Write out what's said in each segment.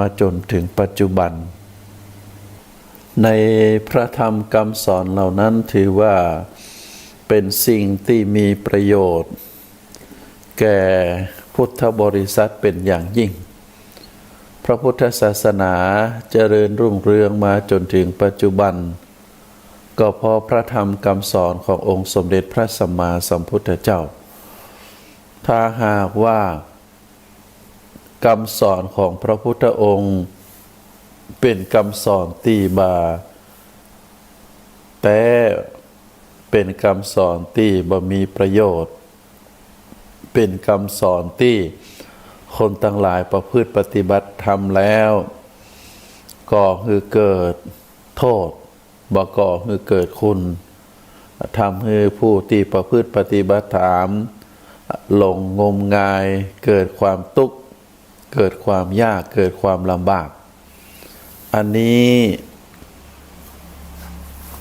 มาจนถึงปัจจุบันในพระธรรมคำสอนเหล่านั้นถือว่าเป็นสิ่งที่มีประโยชน์แก่พุทธบริษัทเป็นอย่างยิ่งพระพุทธศาสนาเจริญรุ่งเรืองมาจนถึงปัจจุบันก็เพราะพระธรรมคำสอนขององค์สมเด็จพระสัมมาสัมพุทธเจ้าถ้าหากว่าคำสอนของพระพุทธองค์เป็นคำสอนที่แต่เป็นคำสอนที่บ่มีประโยชน์เป็นคำสอนที่คนทั้งหลายประพฤติปฏิบัติทำแล้วก่อให้เกิดโทษบ่ก่อให้เกิดคุณทำให้ผู้ที่ประพฤติปฏิบัติธรรมหลงงมงายเกิดความทุกข์เกิดความยากเกิดความลำบากอันนี้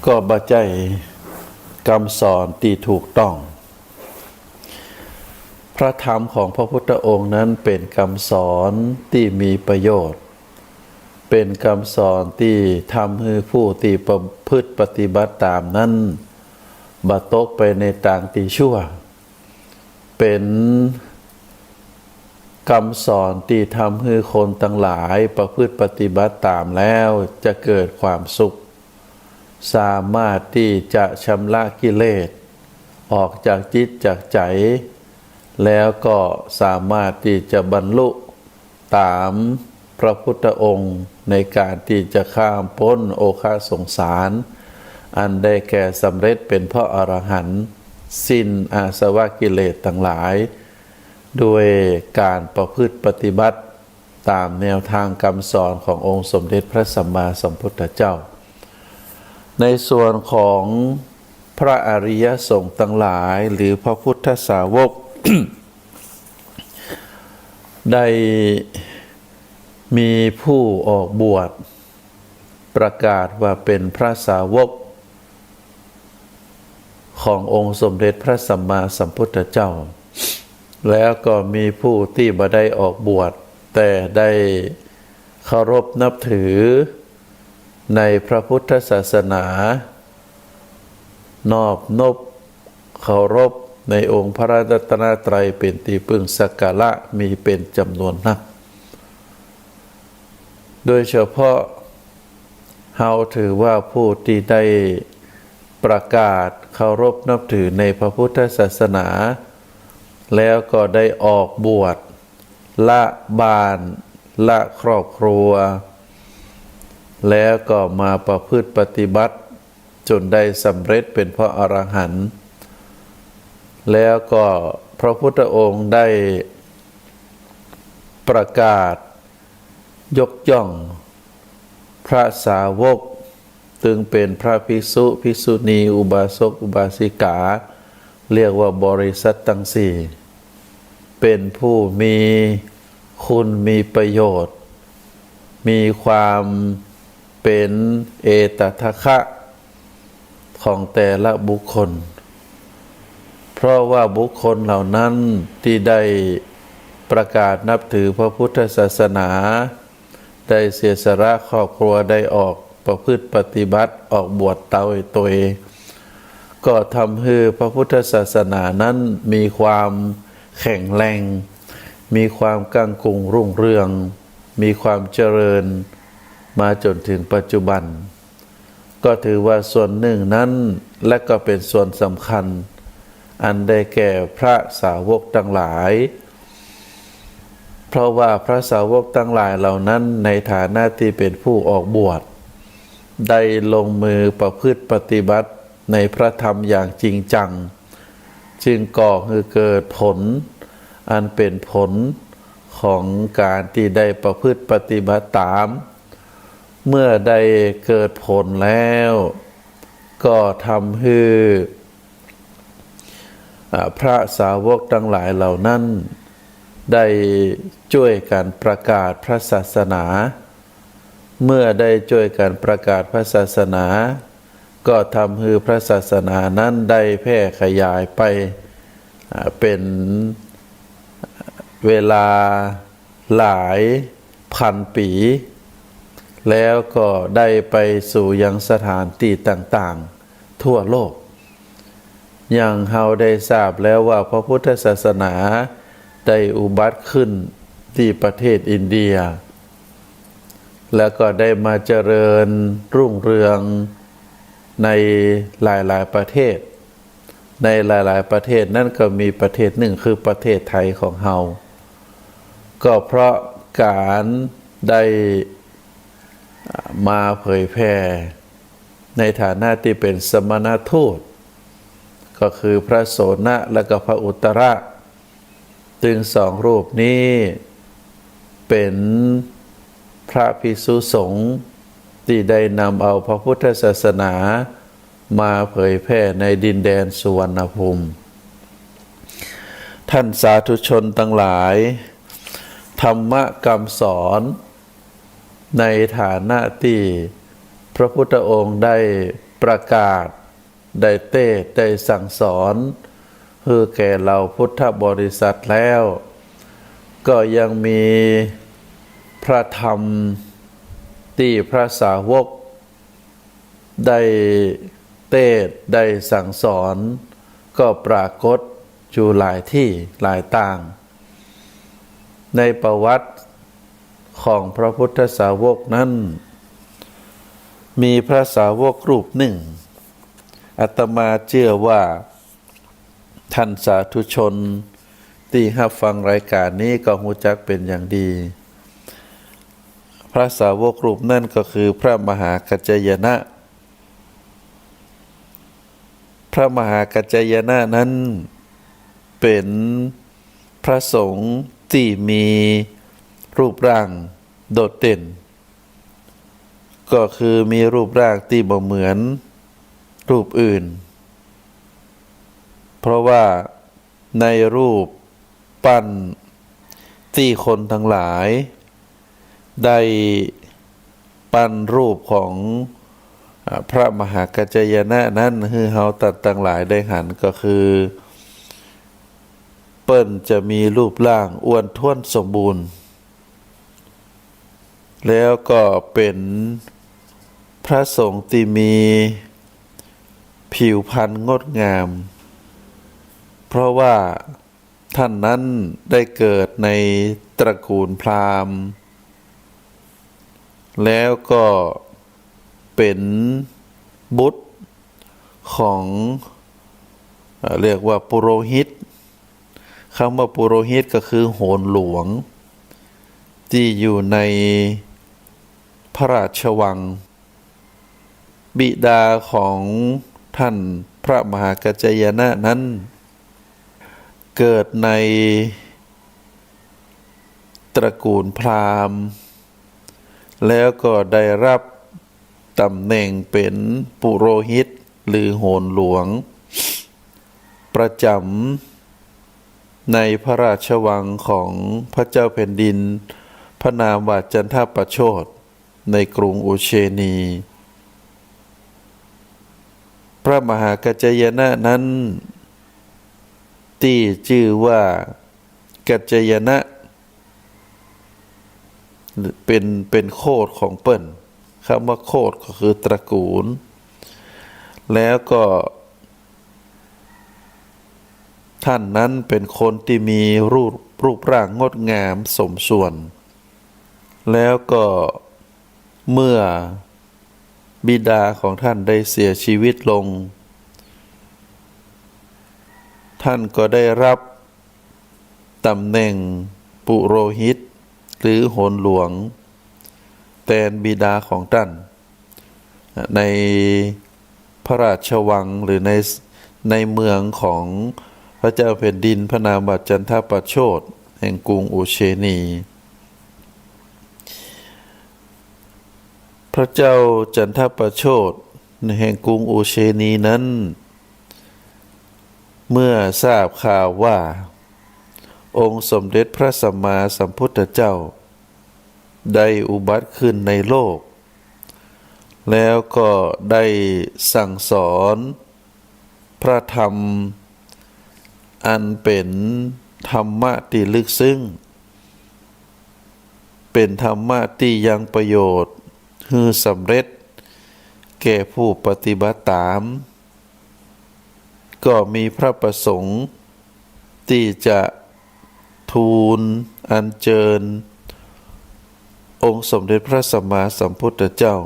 ก็บ่ใช่คำสอนที่ถูกต้องพระธรรมของพระพุทธองค์นั้นเป็นคำสอนที่มีประโยชน์เป็นคำสอนที่ทำให้ผู้ที่ประพฤติปฏิบัติตามนั้นบ่ตกไปในทางที่ชั่วเป็นคำสอนที่ทำให้คนทั้งหลายประพฤติปฏิบัติตามแล้วจะเกิดความสุขสามารถที่จะชำระกิเลสออกจากจิตจากใจแล้วก็สามารถที่จะบรรลุตามพระพุทธองค์ในการที่จะข้ามพ้นโอคาสงสารอันได้แก่สำเร็จเป็นพระอรหันต์สิ้นอาสวะกิเลสทั้งหลายด้วยการประพฤติปฏิบัติตามแนวทางคำสอนขององค์สมเด็จพระสัมมาสัมพุทธเจ้าในส่วนของพระอริยสงฆ์ทั้งหลายหรือพระพุทธสาวก ได้มีผู้ออกบวชประกาศว่าเป็นพระสาวกขององค์สมเด็จพระสัมมาสัมพุทธเจ้าแล้วก็มีผู้ที่บ่ได้ออกบวชแต่ได้เคารพนับถือในพระพุทธศาสนานอบนบเคารพในองค์พระรัตนตรัยเป็นที่พึ่งสักการะมีเป็นจำนวนนักโดยเฉพาะเฮาถือว่าผู้ที่ได้ประกาศเคารพนับถือในพระพุทธศาสนาแล้วก็ได้ออกบวชละบ้านละครอบครัวแล้วก็มาประพฤติปฏิบัติจนได้สำเร็จเป็นพระอรหันต์แล้วก็พระพุทธองค์ได้ประกาศยกย่องพระสาวกจึงเป็นพระภิกษุภิกษุณีอุบาสกอุบาสิกาเรียกว่าบริษัททั้งสี่เป็นผู้มีคุณมีประโยชน์มีความเป็นเอตทัคคะของแต่ละบุคคลเพราะว่าบุคคลเหล่านั้นที่ได้ประกาศนับถือพระพุทธศาสนาได้เสียสละครอบครัวได้ออกประพฤติปฏิบัติออกบวชตัวเองก็ทำให้พระพุทธศาสนานั้นมีความแข็งแรงมีความก้างกุงรุ่งเรืองมีความเจริญมาจนถึงปัจจุบันก็ถือว่าส่วนหนึ่งนั้นและก็เป็นส่วนสำคัญอันได้แก่พระสาวกทั้งหลายเพราะว่าพระสาวกทั้งหลายเหล่านั้นในฐานะที่เป็นผู้ออกบวชได้ลงมือประพฤติปฏิบัติในพระธรรมอย่างจริงจังจึงก่อให้เกิดผลอันเป็นผลของการที่ได้ประพฤติปฏิบัติตามเมื่อได้เกิดผลแล้วก็ทำให้พระสาวกทั้งหลายเหล่านั้นได้ช่วยกันประกาศพระศาสนาเมื่อได้ช่วยกันประกาศพระศาสนาก็ทำให้พระศาสนานั้นได้แพร่ขยายไปเป็นเวลาหลาย พันปี แล้วก็ได้ไปสู่ยังสถานที่ต่างๆทั่วโลกอย่างเราได้ทราบแล้วว่าพระพุทธศาสนาได้อุบัติขึ้นที่ประเทศอินเดียแล้วก็ได้มาเจริญรุ่งเรืองในหลายๆประเทศในหลายๆประเทศนั่นก็มีประเทศหนึ่งคือประเทศไทยของเราก็เพราะการได้มาเผยแพร่ในฐานะที่เป็นสมณทูตก็คือพระโสนะและก็พระอุตระถึงสองรูปนี้เป็นพระภิกษุสงฆ์ที่ได้นำเอาพระพุทธศาสนามาเผยแพร่ในดินแดนสุวรรณภูมิท่านสาธุชนทั้งหลายธรรมคำสอนในฐานะที่พระพุทธองค์ได้ประกาศได้เทศน์ได้สั่งสอนคือแก่เราพุทธบริษัทแล้วก็ยังมีพระธรรมที่พระสาวกได้เทศน์ได้สั่งสอนก็ปรากฏอยู่หลายที่หลายต่างในประวัติของพระพุทธสาวกนั้นมีพระสาวกรูปหนึ่งอาตมาเชื่อว่าท่านสาธุชนที่รับฟังรายการนี้ก็รู้จักเป็นอย่างดีพระสาวกรูปนั่นก็คือพระมหากัจจายนะพระมหากัจจายนะนั้นเป็นพระสงฆ์ที่มีรูปร่างโดดเด่นก็คือมีรูปร่างที่บ่เหมือนรูปอื่นเพราะว่าในรูปปั้นที่คนทั้งหลายได้ปั้นรูปของพระมหากัจจายนะนั้นคือเฮาตัดทั้งหลายได้หันก็คือเปิ้นจะมีรูปร่างอ้วนท้วนสมบูรณ์แล้วก็เป็นพระสงฆ์ที่มีผิวพรรณงดงามเพราะว่าท่านนั้นได้เกิดในตระกูลพราหมณ์แล้วก็เป็นบุตรของเรียกว่าปุโรหิตคำว่าปุโรหิตก็คือโหรหลวงที่อยู่ในพระราชวังบิดาของท่านพระมหากัจจายนะนั้นเกิดในตระกูลพราหมณ์แล้วก็ได้รับตำแหน่งเป็นปุโรหิตหรือโหรหลวงประจำในพระราชวังของพระเจ้าแผ่นดินพระนามว่าจันทประโชตในกรุงอุเชนีพระมหากัจจายนะนั้นที่ชื่อว่ากัจจายนะเป็นโคดของเปิ้นคำว่าโคดก็คือตระกูลแล้วก็ท่านนั้นเป็นคนที่มีรูปร่างงดงามสมส่วนแล้วก็เมื่อบิดาของท่านได้เสียชีวิตลงท่านก็ได้รับตำแหน่งปุโรหิตหรือโหรหลวงแทนบิดาของท่านในพระราชวังหรือในเมืองของพระเจ้าแผ่นดินพระนามว่าจันทประโชตแห่งกรุงอุเชนีพระเจ้าจันทประโชตแห่งกรุงอุเชนีนั้นเมื่อทราบข่าวว่าองค์สมเด็จพระสัมมาสัมพุทธเจ้าได้อุบัติขึ้นในโลกแล้วก็ได้สั่งสอนพระธรรมอันเป็นธรรมะที่ลึกซึ้งเ เป็นธรรมะที่ยังประโยชน์คือสำเร็จแก่ผู้ปฏิบัติตามก็มีพระประสงค์ที่จะทูลอัญเชิญองค์สมเด็จพระสัมมาสัมพุทธเจ้า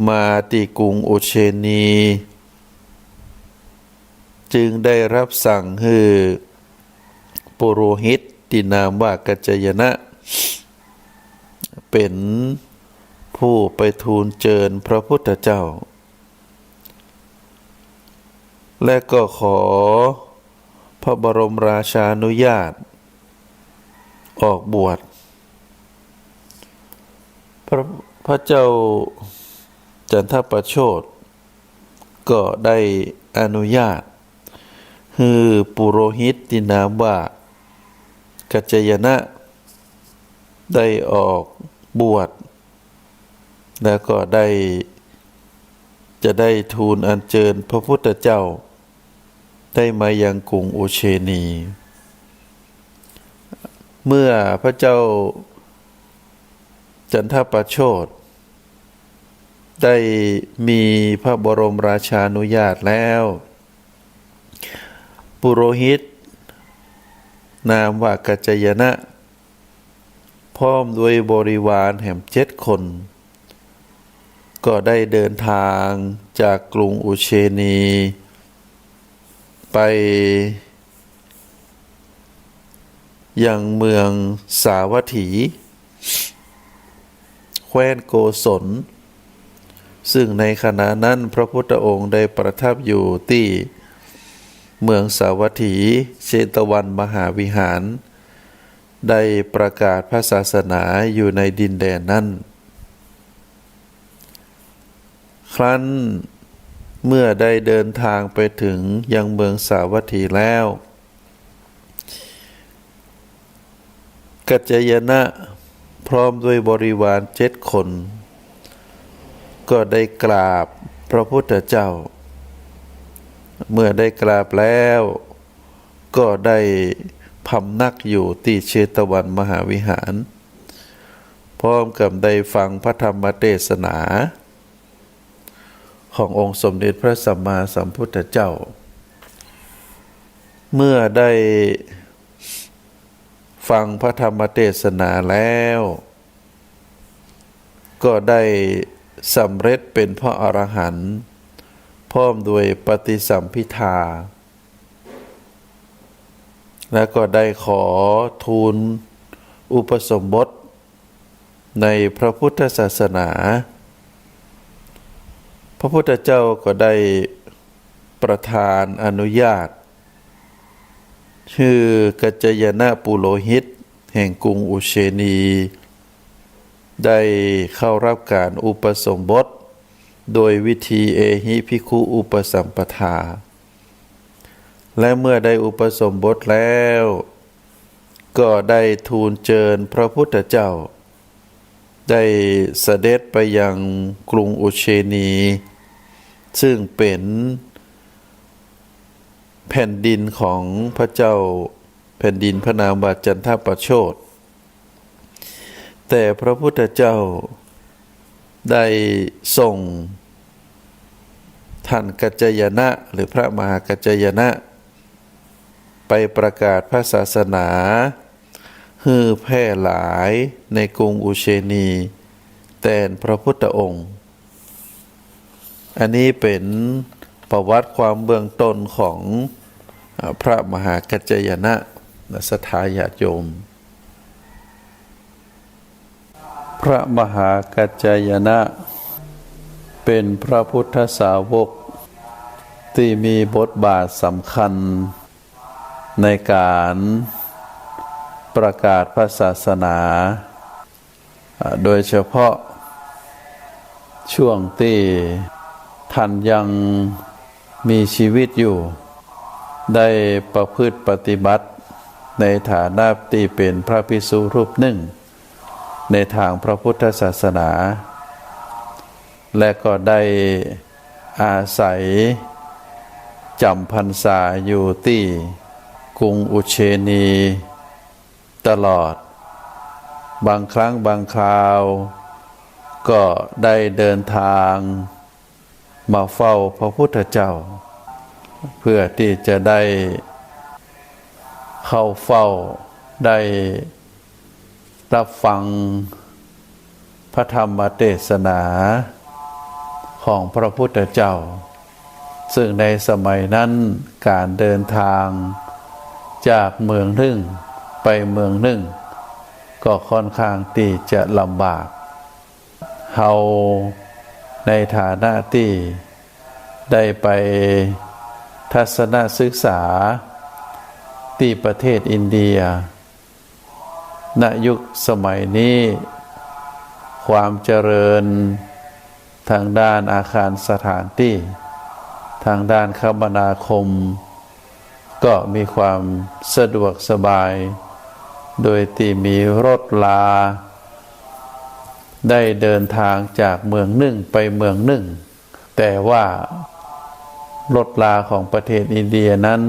มาที่กรุงอุเชนี จึงได้รับสั่งให้ปุโรหิตที่นามว่ากัจจยนะเป็นผู้ไปทูลเชิญพระพุทธเจ้าและก็ขอพระบรมราชานุญาตออกบวชพระเจ้าจันทประโชติก็ได้อนุญาตให้ปุโรหิตที่นามว่ากัจจยนะได้ออกบวชแล้วก็จะได้ทูลอัญเชิญพระพุทธเจ้าได้มายังกรุงอุเชนี เมื่อพระเจ้าจันทประโชติได้มีพระบรมราชานุญาตแล้วปุโรหิตนามว่ากัจจยนะพร้อมด้วยบริวารแห่ง7 คนก็ได้เดินทางจากกรุงอุเชนีไปยังเมืองสาวัตถีแคว้นโกศลซึ่งในขณะนั้นพระพุทธองค์ได้ประทับอยู่ที่เมืองสาวัตถีเชตวันมหาวิหารได้ประกาศพระศาสนาอยู่ในดินแดนนั้นครั้นเมื่อได้เดินทางไปถึงยังเมืองสาวัตถีแล้วกัจจยนะพร้อมด้วยบริวาร7 คนก็ได้กราบพระพุทธเจ้าเมื่อได้กราบแล้วก็ได้พำนักอยู่ที่เชตวันมหาวิหารพร้อมกับได้ฟังพระธรรมเทศนาขององค์สมเด็จพระสัมมาสัมพุทธเจ้าเมื่อได้ฟังพระธรรมเทศนาแล้วก็ได้สำเร็จเป็นพระอรหันต์พร้อมด้วยปฏิสัมภิทาและก็ได้ขอทูลอุปสมบทในพระพุทธศาสนาพระพุทธเจ้าก็ได้ประทานอนุญาตชื่อกัจจยนะปุโรหิตแห่งกรุงอุเชนีได้เข้ารับการอุปสมบทโดยวิธีเอหิภิกขุอุปสัมปทาและเมื่อได้อุปสมบทแล้วก็ได้ทูลเชิญพระพุทธเจ้าได้เสด็จไปยังกรุงอุเชนีซึ่งเป็นแผ่นดินของพระเจ้าแผ่นดินพระนามว่าจันทประโชติแต่พระพุทธเจ้าได้ส่งท่านกัจจยนะหรือพระมหากัจจยนะไปประกาศพระศาสนาให้แพร่หลายในกรุงอุเชนีแทนพระพุทธองค์อันนี้เป็นประวัติความเบื้องต้นของพระมหากัจจยนะศรัทธาญาติโยมพระมหากัจจยนะเป็นพระพุทธสาวกที่มีบทบาทสำคัญในการประกาศพระศาสนาโดยเฉพาะช่วงที่ท่านยังมีชีวิตอยู่ได้ประพฤติปฏิบัติในฐานะที่เป็นพระภิกษุรูปหนึ่งในทางพระพุทธศาสนาและก็ได้อาศัยจำพรรษาอยู่ที่กรุงอุเชนีตลอด บางครั้งบางคราวก็ได้เดินทางมาเฝ้าพระพุทธเจ้าเพื่อที่จะได้เข้าเฝ้าได้รับฟังพระธรรมเทศนาของพระพุทธเจ้าซึ่งในสมัยนั้นการเดินทางจากเมืองหนึ่งไปเมืองหนึ่งก็ค่อนข้างที่จะลำบากเฮาในฐานะที่ได้ไปทัศนศึกษาที่ประเทศอินเดียณยุคสมัยนี้ความเจริญทางด้านอาคารสถานที่ทางด้านคมนาคมก็มีความสะดวกสบายโดยที่มีรถลาได้เดินทางจากเมืองหนึ่งไปเมืองหนึ่งแต่ว่ารถลาของประเทศอินเดียนั้น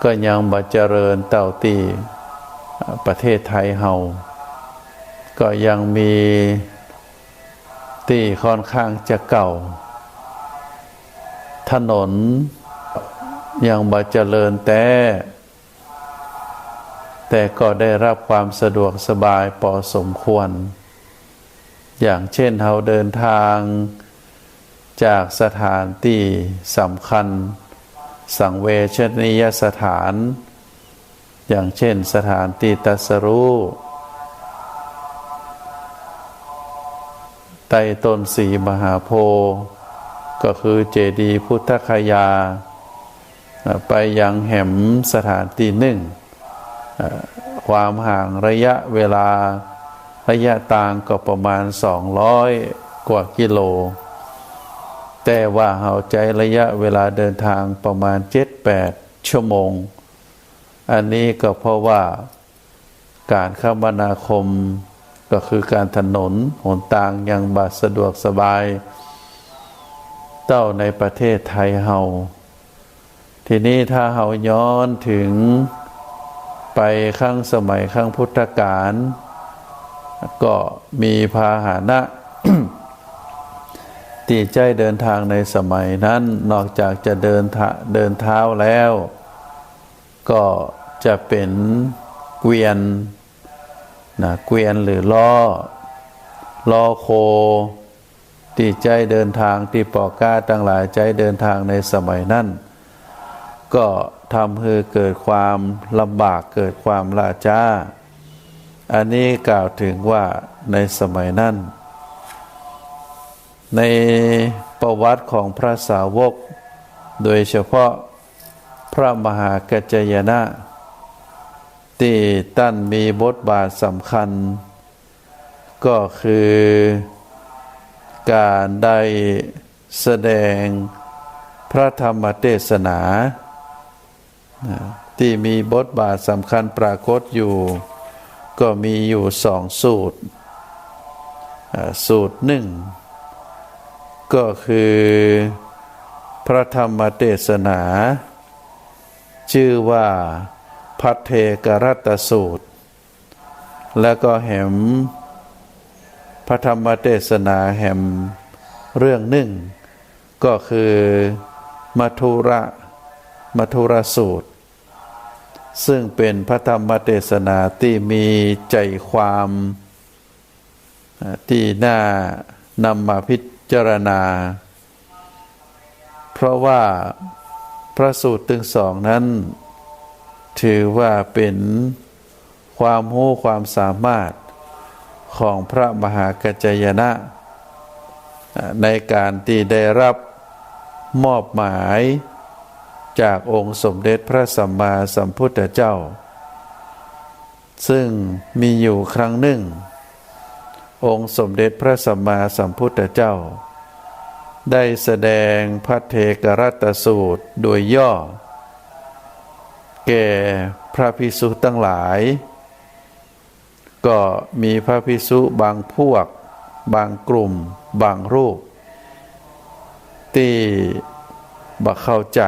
ก็ยังบ่เจริญเท่าที่ประเทศไทยเฮาก็ยังมีที่ค่อนข้างจะเก่าถนนยังบ่เจริญแต่ก็ได้รับความสะดวกสบายพอสมควรอย่างเช่นเราเดินทางจากสถานที่สำคัญสังเวชนียสถานอย่างเช่นสถานที่ตรัสรู้ใต้ต้นสีมหาโพธิ์ก็คือเจดีย์พุทธคยาไปยังแห่มสถานที่หนึ่งความห่างระยะเวลาระยะต่างก็ประมาณ200 กว่ากิโลแต่ว่าเราใช้ระยะเวลาเดินทางประมาณ 7-8 ชั่วโมงอันนี้ก็เพราะว่าการคมนาคมก็คือการถนนหนทางยังบ่สะดวกสบายเต้าในประเทศไทยเฮาทีนี้ถ้าเฮาย้อนถึงไปข้างสมัยข้างพุทธกาลก็มีพาหนะ ที่ใจเดินทางในสมัยนั้นนอกจากจะเดินเท้าแล้วก็จะเป็นเกวียนเกวียนหรือล้อโคที่ใจเดินทางที่ปอก้าทั้งหลายใจเดินทางในสมัยนั้นก็ทำให้เกิดความลำบากเกิดความล่าช้าอันนี้กล่าวถึงว่าในสมัยนั้นในประวัติของพระสาวกโดยเฉพาะพระมหากัจจายนะที่ท่านมีบทบาทสำคัญก็คือการได้แสดงพระธรรมเทศนาที่มีบทบาทสำคัญปรากฏอยู่ก็มีอยู่2 สูตรสูตรหนึ่งก็คือพระธรรมเทศนาชื่อว่าพัทเทกรัตสูตรแล้วก็แห่มพระธรรมเทศนาแห่มเรื่องหนึ่งก็คือมัทุรสูตรซึ่งเป็นพระธรรมเทศนาที่มีใจความที่น่านำมาพิจารณาเพราะว่าพระสูตรทั้งสองนั้นถือว่าเป็นความรู้ความสามารถของพระมหากัจจายนะในการที่ได้รับมอบหมายจากองค์สมเด็จพระสัมมาสัมพุทธเจ้าซึ่งมีอยู่ครั้งหนึ่งองค์สมเด็จพระสัมมาสัมพุทธเจ้าได้แสดงพัทเทกรัตสูตรโดยย่อแก่พระภิกษุทั้งหลายก็มีพระภิกษุบางพวกบางกลุ่มบางรูปที่บ่เข้าใจ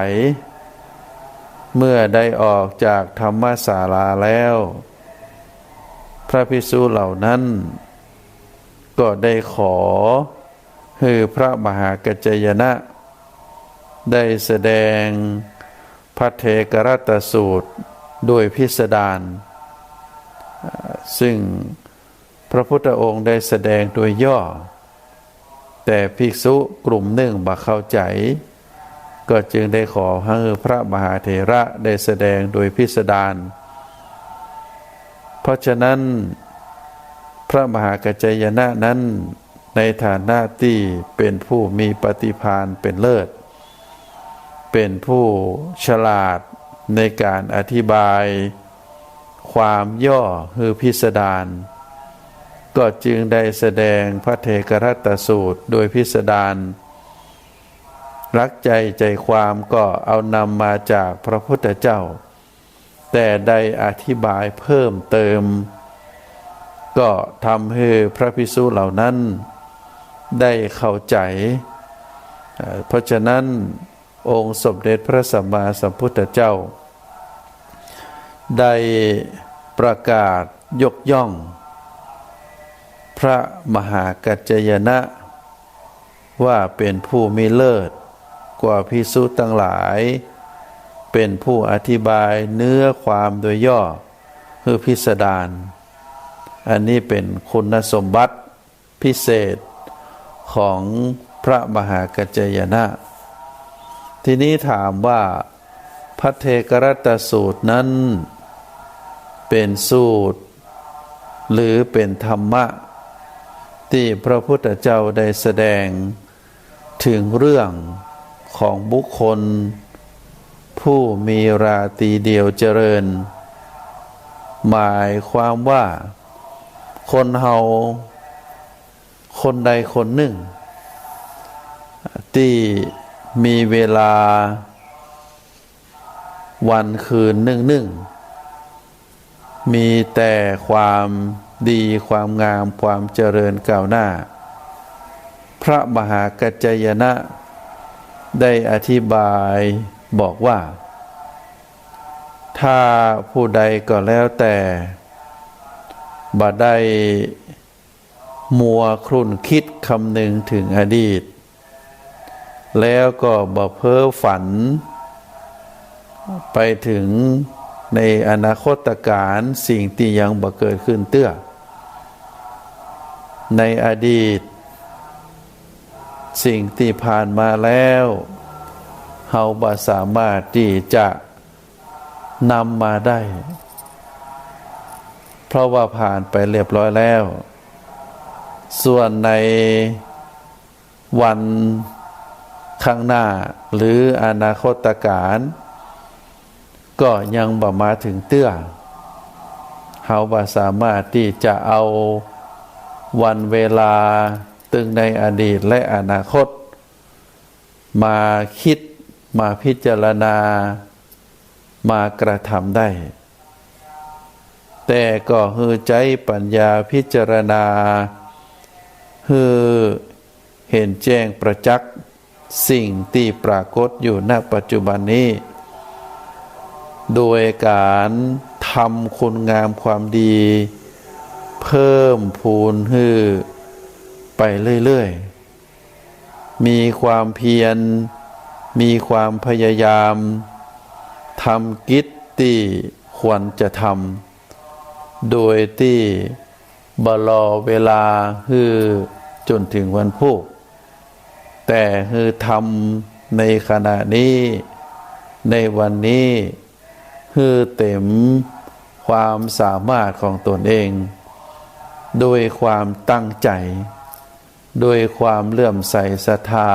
เมื่อได้ออกจากธรรมศาลาแล้ว พระภิกษุเหล่านั้นก็ได้ขอให้พระมหากัจจายนะได้แสดงพระเทกรัตสูตรโดยพิสดารซึ่งพระพุทธองค์ได้แสดงโดยย่อแต่ภิกษุกลุ่มหนึ่งบ่เข้าใจก็จึงได้ขอให้พระมหาเถระได้แสดงโดยพิสดารเพราะฉะนั้นพระมหากัจจายนะนั้นในฐานะที่เป็นผู้มีปฏิภาณเป็นเลิศเป็นผู้ฉลาดในการอธิบายความย่อคือพิสดารก็จึงได้แสดงพระเทกรัตสูตรโดยพิสดารรักใจความก็เอานำมาจากพระพุทธเจ้าแต่ได้อธิบายเพิ่มเติมก็ทำให้พระภิกษุเหล่านั้นได้เข้าใจเพราะฉะนั้นองค์สมเด็จพระสัมมาสัมพุทธเจ้าได้ประกาศยกย่องพระมหากัจจายนะว่าเป็นผู้มีเลิศกว่าภิกษุทั้งหลายเป็นผู้อธิบายเนื้อความโดยย่อคือพิสดารอันนี้เป็นคุณสมบัติพิเศษของพระมหากัจจายนะทีนี้ถามว่าพระเทกรัตสูตรนั้นเป็นสูตรหรือเป็นธรรมะที่พระพุทธเจ้าได้แสดงถึงเรื่องของบุคคลผู้มีราตรีเดียวเจริญหมายความว่าคนเฮาคนใดคนหนึ่งที่มีเวลาวันคืนหนึ่งมีแต่ความดีความงามความเจริญก้าวหน้าพระมหากัจจายนะได้อธิบายบอกว่าถ้าผู้ใดก็แล้วแต่บ่ได้มัวครุ่นคิดคำนึงถึงอดีตแล้วก็บ่เพ้อฝันไปถึงในอนาคตการสิ่งที่ยังบ่เกิดขึ้นเตื้อในอดีตสิ่งที่ผ่านมาแล้วเฮาบ่สามารถที่จะนำมาได้เพราะว่าผ่านไปเรียบร้อยแล้วส่วนในวันข้างหน้าหรืออนาคตการก็ยังบ่มาถึงเตื้อเฮาบ่สามารถที่จะเอาวันเวลาตึงในอดีตและอนาคตมาคิดมาพิจารณามากระทำได้แต่ก็ฮือใจปัญญาพิจารณาฮือเห็นแจ้งประจักษ์สิ่งที่ปรากฏอยู่ณปัจจุบันนี้โดยการทำคุณงามความดีเพิ่มพูนฮือไปเรื่อยๆมีความเพียรมีความพยายามทำกิจที่ควรจะทำโดยที่บ่รอเวลาฮือจนถึงวันพุธแต่ฮือทำในขณะนี้ในวันนี้ฮือเต็มความสามารถของตนเองโดยความตั้งใจโดยความเลื่อมใสศรัทธา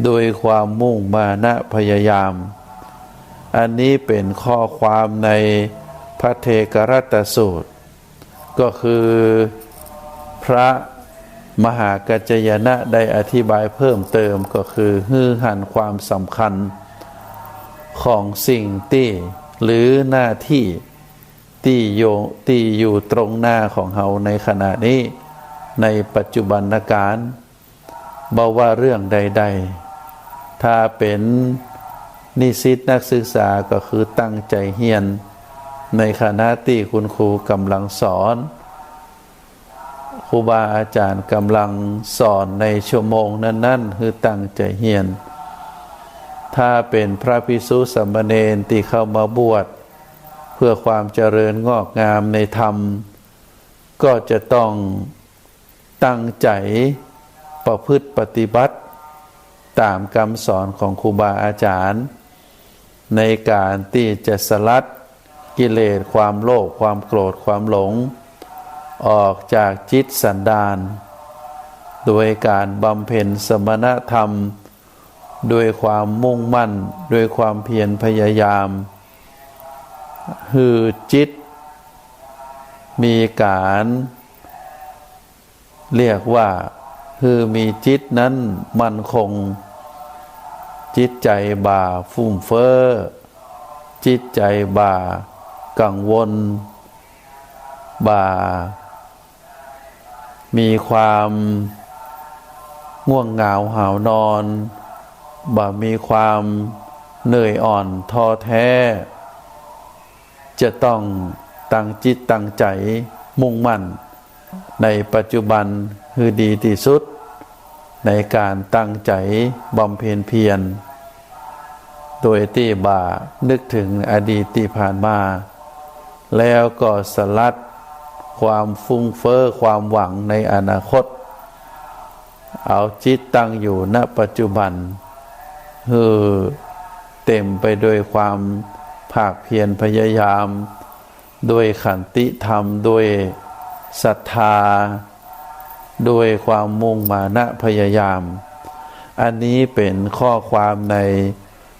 โดยความมุ่งมานะพยายามอันนี้เป็นข้อความในพระเทกรัตสูตรก็คือพระมหากัจจายนะได้อธิบายเพิ่มเติมก็คือฮือหันความสำคัญของสิ่งที่หรือหน้าที่ที่อยู่ตรงหน้าของเฮาในขณะนี้ในปัจจุบันการบ่ว่าเรื่องใดๆถ้าเป็นนิสิตนักศึกษาก็คือตั้งใจเรียน ในขณะที่คุณครูกำลังสอนครูบาอาจารย์กำลังสอนในชั่วโมงนั้นๆคือตั้งใจเรียนถ้าเป็นพระภิกษุสามเณรที่เข้ามาบวชเพื่อความเจริญงอกงามในธรรมก็จะต้องตั้งใจประพฤติปฏิบัติตามคำสอนของครูบาอาจารย์ในการที่จะสลัดกิเลสความโลภความโกรธความหลงออกจากจิตสันดานโดยการบำเพ็ญสมณธรรมด้วยความมุ่งมั่นด้วยความเพียรพยายามคือจิตมีการเรียกว่าคือมีจิตนั้นมั่นคงจิตใจบ่าฟุ่มเฟ้อจิตใจบ่ากังวลบ่ามีความง่วงเหงาหาวนอนบ่มีความเหนื่อยอ่อนท้อแท้จะต้องตั้งจิตตั้งใจมุ่งมั่นในปัจจุบันคือดีที่สุดในการตั้งใจบำเพ็ญเพียรโดยที่บ่านึกถึงอดีตที่ผ่านมาแล้วก็สลัดความฟุ้งเฟ้อความหวังในอนาคตเอาจิตตั้งอยู่ณปัจจุบันคือเต็มไปด้วยความภาคเพียรพยายามด้วยขันติธรรมด้วยศรัทธาด้วยความมุ่งมานะพยายามอันนี้เป็นข้อความใน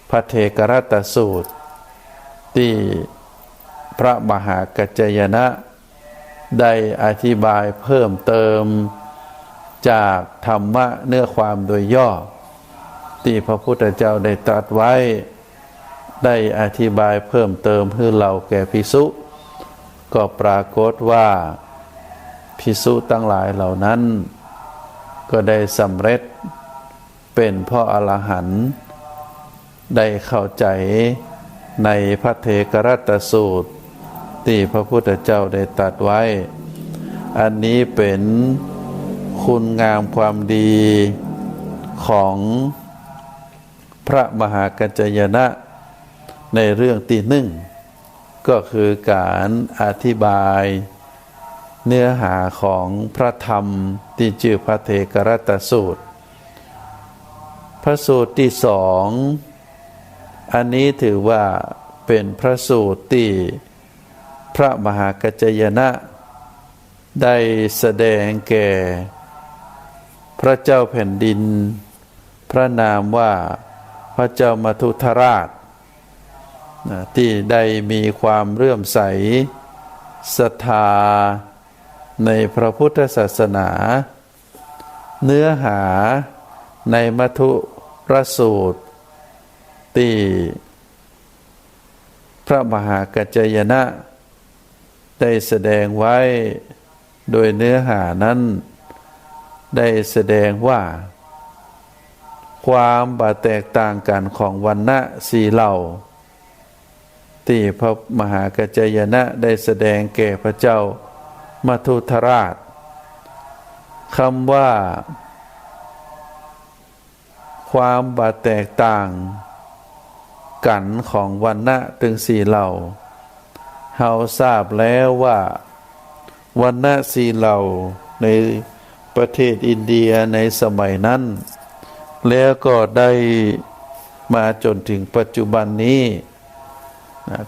พระเทกรัตตสูตรที่พระมหากัจจายนะได้อธิบายเพิ่มเติมจากธรรมะเนื้อความโดยย่อที่พระพุทธเจ้าได้ตรัสไว้ได้อธิบายเพิ่มเติมให้เราแก่ภิกษุก็ปรากฏว่าภิกษุทั้งหลายเหล่านั้นก็ได้สำเร็จเป็นพระอรหันต์ได้เข้าใจในพระเทกรัตตสูตรที่พระพุทธเจ้าได้ตรัสไว้อันนี้เป็นคุณงามความดีของพระมหากัจจายนะในเรื่องที่หนึ่งก็คือการอธิบายเนื้อหาของพระธรรมที่ชื่อพระเทกรัตตสูตรพระสูตรที่สองอันนี้ถือว่าเป็นพระสูตรที่พระมหากัจจายนะได้แสดงแก่พระเจ้าแผ่นดินพระนามว่าพระเจ้ามัทุทราชที่ได้มีความเลื่อมใสศรัทธาในพระพุทธศาสนาเนื้อหาในมัทุรสูตรที่พระมหากัจจายนะได้แสดงไว้โดยเนื้อหานั้นได้แสดงว่าความแตกต่างกันของวรรณะสี่เหล่าที่พระมหากัจจายนะได้แสดงแก่พระเจ้ามัทุทราชคำว่าความแตกต่างกันของวรรณะถึงสี่เหล่าเฮาทราบแล้วว่าวรรณะสี่เหล่าในประเทศอินเดียในสมัยนั้นแล้วก็ได้มาจนถึงปัจจุบันนี้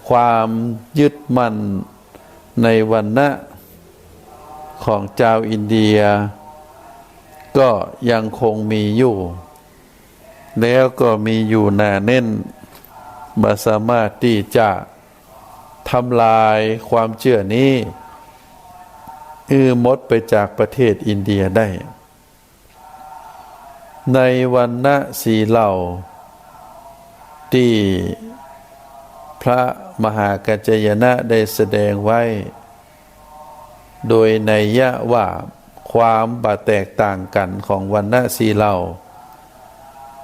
ความยึดมั่นในวรรณะของชาวอินเดียก็ยังคงมีอยู่แล้วก็มีอยู่หนาแน่นบ่สามารถที่จะทำลายความเชื่อนี้หมดไปจากประเทศอินเดียได้ในวรรณะสี่เหล่าที่พระมหากัจจายนะได้แสดงไว้โดยนัยยะว่าความแตกต่างกันของวรรณะสี่เหล่า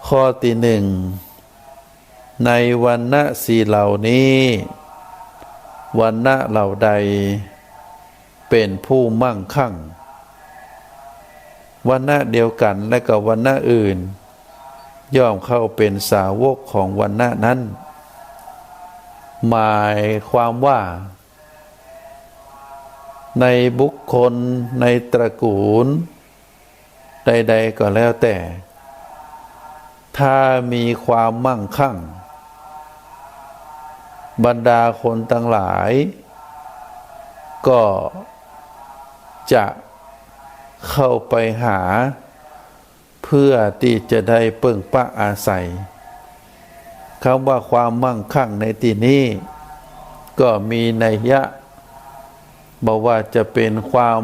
ข้อที่หนึ่งในวรรณะสี่เหล่านี้ วรรณะเหล่าใดเป็นผู้มั่งคั่งวรรณะเดียวกันและกับวรรณะอื่นย่อมเข้าเป็นสาวกของวรรณะนั้นหมายความว่าในบุคคลในตระกูลใดๆก็แล้วแต่ถ้ามีความมั่งคั่งบรรดาคนทั้งหลายก็จะเข้าไปหาเพื่อที่จะได้ปึ้งปะอาศัยคำว่าความมั่งคั่งในที่นี้ก็มีนัยยะบอกว่าจะเป็นความ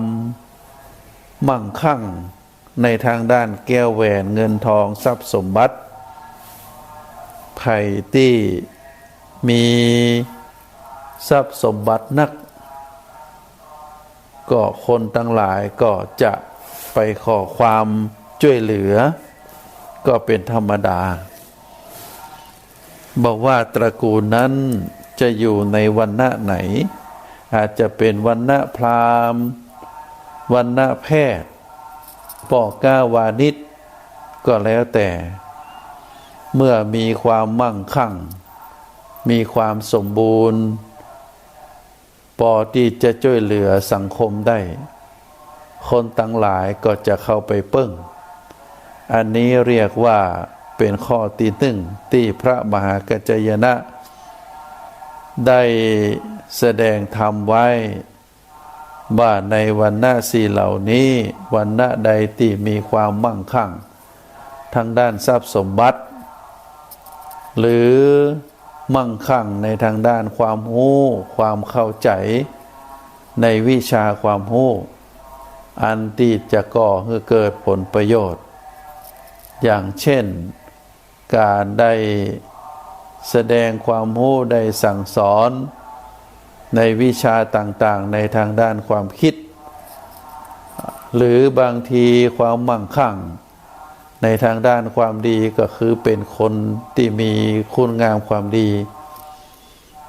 มั่งคั่งในทางด้านแก้วแหวนเงินทองทรัพย์สมบัติไผ่ที่มีทรัพย์สมบัตินักก็คนทั้งหลายก็จะไปขอความช่วยเหลือก็เป็นธรรมดาบอกว่าตระกูลนั้นจะอยู่ในวรรณะไหนอาจจะเป็นวรรณะพราหมณ์วรรณะแพทย์ปกาวานิชก็แล้วแต่เมื่อมีความมั่งคั่งมีความสมบูรณ์พอที่จะช่วยเหลือสังคมได้คนทั้งหลายก็จะเข้าไปปึ้งอันนี้เรียกว่าเป็นข้อที่หนึ่งที่พระมหากัจจายนะได้แสดงธรรมไว้ว่าในวรรณะสี่เหล่านี้วรรณะใดที่มีความมั่งคั่งทางด้านทรัพย์สมบัติหรือมั่งคั่งในทางด้านความรู้ความเข้าใจในวิชาความรู้อันที่จะก่อให้เกิดผลประโยชน์อย่างเช่นการได้แสดงความรู้ได้สั่งสอนในวิชาต่างๆในทางด้านความคิดหรือบางทีความมั่งคั่งในทางด้านความดีก็คือเป็นคนที่มีคุณงามความดี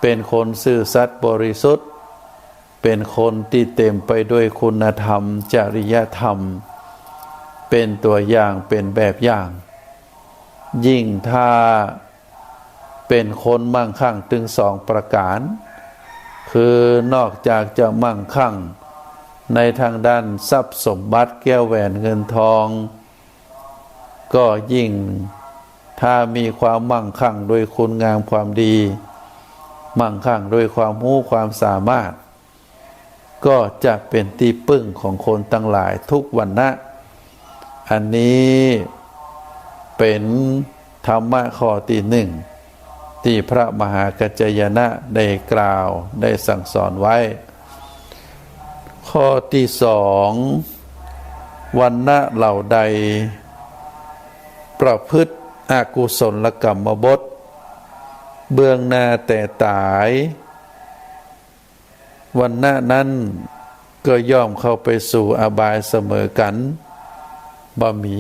เป็นคนซื่อสัตย์บริสุทธิ์เป็นคนที่เต็มไปด้วยคุณธรรมจริยธรรมเป็นตัวอย่างเป็นแบบอย่างยิ่งถ้าเป็นคนมั่งคั่งถึงสองประการคือนอกจากจะมั่งคั่งในทางด้านทรัพย์สมบัติแก้วแหวนเงินทองก็ยิ่งถ้ามีความมั่งคั่งโดยคุณงามความดีมั่งคั่งโดยความรู้ความสามารถก็จะเป็นที่พึ่งของคนทั้งหลายทุกวรรณะอันนี้เป็นธรรมะข้อที่หนึ่งที่พระมหากัจจายนะได้กล่าวได้สั่งสอนไว้ข้อที่สองวรรณะเหล่าใดประพฤติอกุศลกรรมบทเบื้องหน้าแต่ตายวรรณะนั้นก็ย่อมเข้าไปสู่อบายเสมอกันบ่มี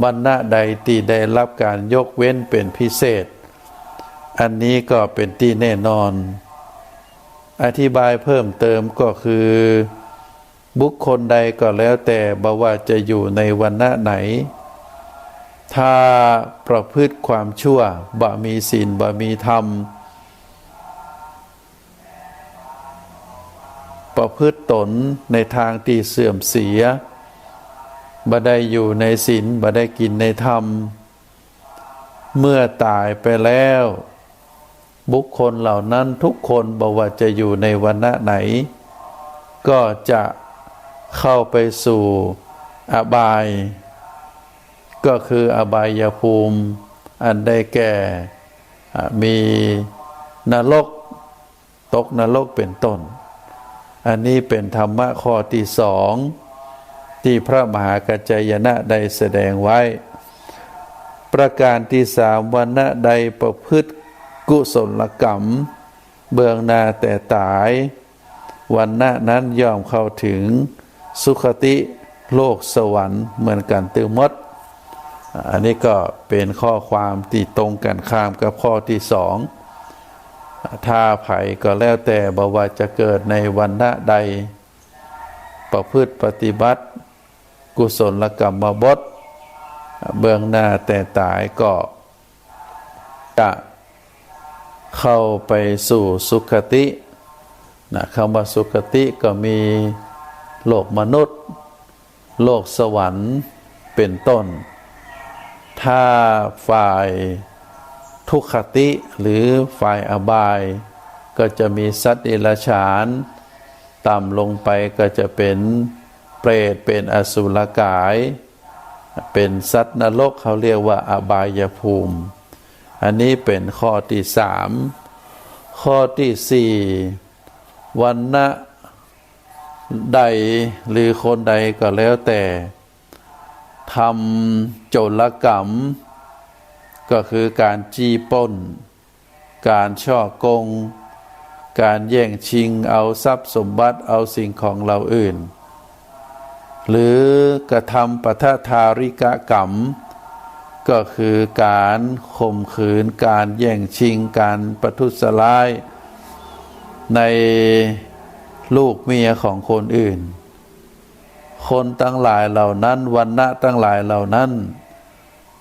วรรณะใดที่ได้รับการยกเว้นเป็นพิเศษอันนี้ก็เป็นที่แน่นอนอธิบายเพิ่มเติมก็คือบุคคลใดก็แล้วแต่บ่ว่าจะอยู่ในวรรณะไหนถ้าประพฤติความชั่วบ่มีศีลบ่มีธรรมประพฤติตนในทางที่เสื่อมเสียบ่ได้อยู่ในศีลบ่ได้กินในธรรมเมื่อตายไปแล้วบุคคลเหล่านั้นทุกคนบ่ว่าจะอยู่ในวรรณะไหนก็จะเข้าไปสู่อบายก็คืออบายภูมิอันได้แก่มีนรกตกนรกเป็นต้นอันนี้เป็นธรรมะข้อที่สองที่พระมหากัจจายนะได้แสดงไว้ประการที่สามวรรณะใดประพฤติกุศลกรรมเบื้องหน้าแต่ตายวรรณะนั้นย่อมเข้าถึงสุคติโลกสวรรค์เหมือนกันตือมดอันนี้ก็เป็นข้อความที่ตรงกันข้ามกับข้อที่สอง ถ้าไผ่ก็แล้วแต่บ่ว่าจะเกิดในวรรณะใดประพฤติปฏิบัติกุศลกรรมบทเบื้องหน้าแต่ตายก็จะเข้าไปสู่สุคตินะคำว่าสุคติก็มีโลกมนุษย์โลกสวรรค์เป็นต้นถ้าฝ่ายทุกขติหรือฝ่ายอบายก็จะมีสัตว์เดรัจฉานต่ำลงไปก็จะเป็นเปรตเป็นอสุรกายเป็นสัตว์นรกเขาเรียกว่าอบายภูมิอันนี้เป็นข้อที่สามข้อที่สี่วรรณะใดหรือคนใดก็แล้วแต่ทำโจรกรรมก็คือการจี้ปล้นการฉ้อโกงการแย่งชิงเอาทรัพย์สมบัติเอาสิ่งของเราอื่นหรือกระทำปททาริกกรรมก็คือการข่มขืนการแย่งชิงการประทุษร้ายในลูกเมียของคนอื่นคนตั้งหลายเหล่านั้นวรรณะตั้งหลายเหล่านั้น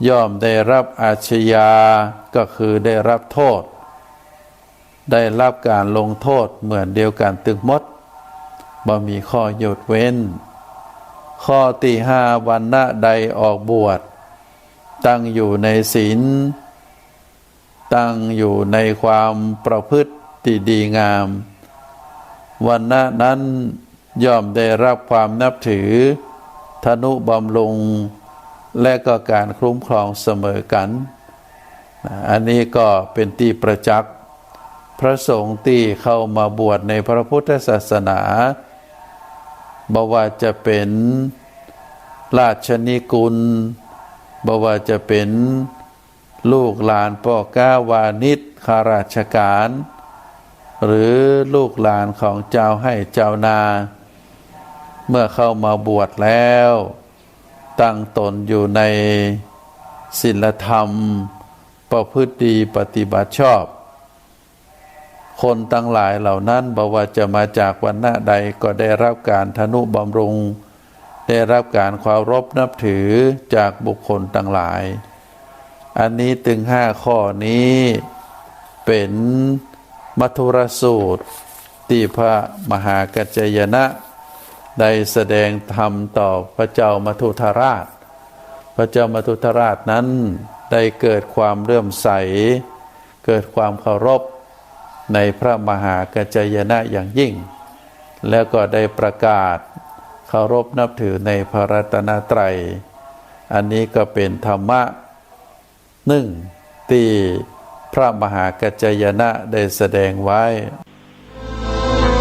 ย่อมได้รับอาชญาก็คือได้รับโทษได้รับการลงโทษเหมือนเดียวกันตึกมดบ่มีข้อยกเว้นข้อที่ห้าวรรณะใดออกบวชตั้งอยู่ในศีลตั้งอยู่ในความประพฤติที่ดีงามวรรณะนั้นย่อมได้รับความนับถือทนุบำรุงและก็การคุ้มครองเสมอกันอันนี้ก็เป็นที่ประจักษ์พระสงฆ์ที่เข้ามาบวชในพระพุทธศาสนาบ่ว่าจะเป็นราชนิกุลบ่ว่าจะเป็นลูกหลานพ่อก้าวานิชข้าราชการหรือลูกหลานของเจ้าให้เจ้านาเมื่อเข้ามาบวชแล้วตั้งตนอยู่ในศีลธรรมประพฤติดีปฏิบัติชอบคนทั้งหลายเหล่านั้นบ่ว่าจะมาจากวรรณะใดก็ได้รับการทนุบำรุงได้รับการเคารพนับถือจากบุคคลทั้งหลายอันนี้ถึงห้าข้อนี้เป็นมัทุรสูตรที่พระมหากัจจายนะได้แสดงธรรมต่อพระเจ้ามัทุทราชพระเจ้ามัทุทราชนั้นได้เกิดความเลื่อมใสเกิดความเคารพในพระมหากัจจายนะอย่างยิ่งแล้วก็ได้ประกาศเคารพนับถือในพระรัตนตรัยอันนี้ก็เป็นธรรมะหนึ่งที่พระมหากัจจายนะได้แสดงไว้